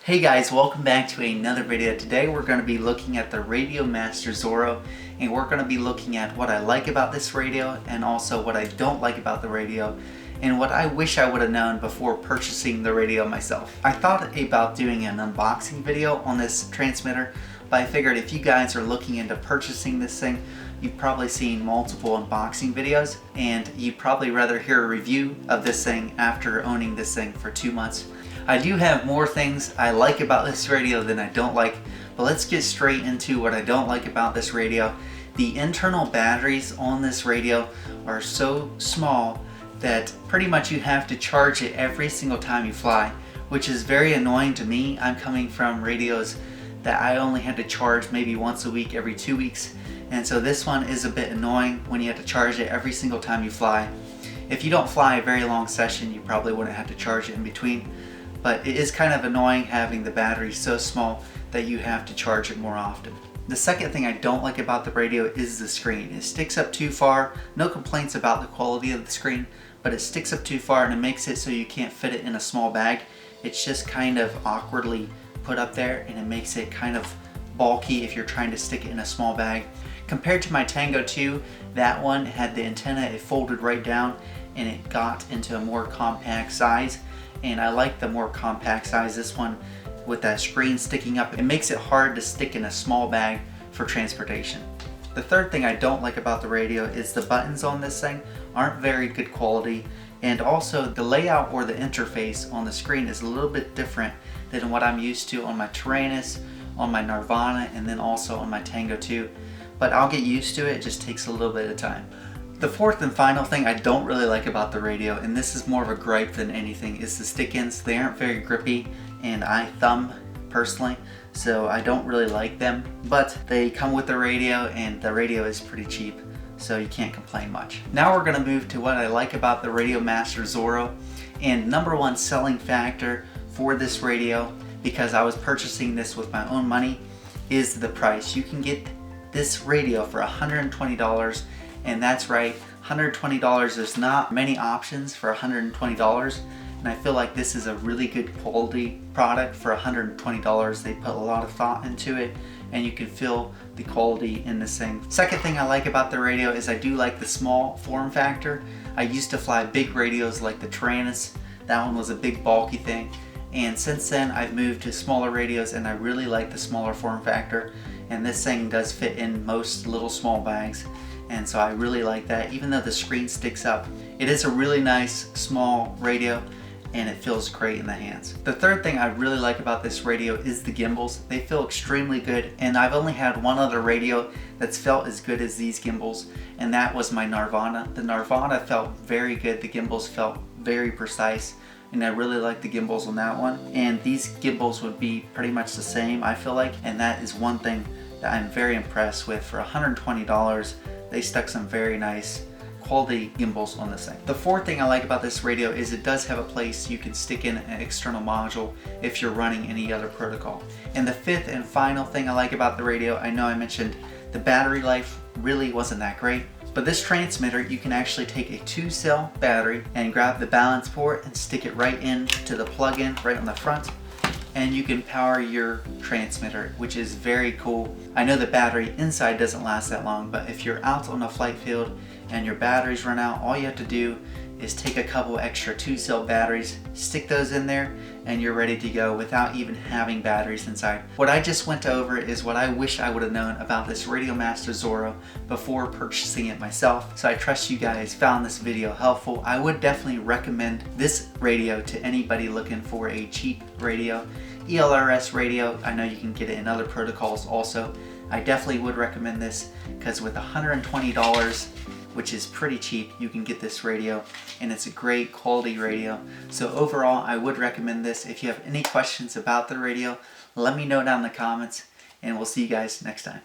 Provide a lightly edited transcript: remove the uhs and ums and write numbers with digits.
Hey guys, welcome back to another video. Today we're going to be looking at the RadioMaster Zorro, and we're going to be looking at what I like about this radio and also what I don't like about the radio and what I wish I would have known before purchasing the radio myself. I thought about doing an unboxing video on this transmitter, but I figured if you guys are looking into purchasing this thing, you've probably seen multiple unboxing videos and you'd probably rather hear a review of this thing after owning this thing for 2 months. I do have more things I like about this radio than I don't like, but let's get straight into what I don't like about this radio. The internal batteries on this radio are so small that pretty much you have to charge it every single time you fly, which is very annoying to me. I'm coming from radios that I only had to charge maybe once a week, every 2 weeks, and so this one is a bit annoying when you have to charge it every single time you fly. If you don't fly a very long session, you probably wouldn't have to charge it in between. But it is kind of annoying having the battery so small that you have to charge it more often. The second thing I don't like about the radio is the screen. It sticks up too far. No complaints about the quality of the screen, but it sticks up too far and it makes it so you can't fit it in a small bag. It's just kind of awkwardly put up there and it makes it kind of bulky if you're trying to stick it in a small bag. Compared to my Tango 2, that one had the antenna, it folded right down and it got into a more compact size. And I like the more compact size. This one with that screen sticking up, it makes it hard to stick in a small bag for transportation. The third thing I don't like about the radio is the buttons on this thing aren't very good quality, and also the layout or the interface on the screen is a little bit different than what I'm used to on my Tyrannus, on my Nirvana, and then also on my Tango 2. But I'll get used to it, it just takes a little bit of time. The fourth and final thing I don't really like about the radio, and this is more of a gripe than anything, is the stick-ins. They aren't very grippy and I thumb personally, so I don't really like them. But they come with the radio and the radio is pretty cheap, so you can't complain much. Now we're going to move to what I like about the RadioMaster Zorro, and number one selling factor for this radio, because I was purchasing this with my own money, is the price. You can get this radio for $120. And that's right, $120. There's not many options for $120, and I feel like this is a really good quality product for $120. They put a lot of thought into it, and you can feel the quality in this thing. Second thing I like about the radio is I do like the small form factor. I used to fly big radios like the Tyrannus. That one was a big bulky thing, and since then I've moved to smaller radios and I really like the smaller form factor, and this thing does fit in most little small bags. And so I really like that. Even though the screen sticks up, it is a really nice small radio and it feels great in the hands. The third thing I really like about this radio is the gimbals. They feel extremely good, and I've only had one other radio that's felt as good as these gimbals, and that was my Nirvana. The Nirvana felt very good. The gimbals felt very precise, and I really like the gimbals on that one. And these gimbals would be pretty much the same, I feel like, and that is one thing that I'm very impressed with. For $120, they stuck some very nice quality gimbals on this thing. The fourth thing I like about this radio is it does have a place you can stick in an external module if you're running any other protocol. And the fifth and final thing I like about the radio, I know I mentioned the battery life really wasn't that great, but this transmitter, you can actually take a 2-cell battery and grab the balance port and stick it right into the plug-in right on the front, and you can power your transmitter, which is very cool. I know the battery inside doesn't last that long, but if you're out on a flight field and your batteries run out, all you have to do is take a couple extra 2-cell batteries, stick those in there, and you're ready to go without even having batteries inside. What I just went over is what I wish I would have known about this RadioMaster Zorro before purchasing it myself. So I trust you guys found this video helpful. I would definitely recommend this radio to anybody looking for a cheap radio. ELRS radio, I know you can get it in other protocols also. I definitely would recommend this because with $120, which is pretty cheap, you can get this radio, and it's a great quality radio. So overall, I would recommend this. If you have any questions about the radio, let me know down in the comments, and we'll see you guys next time.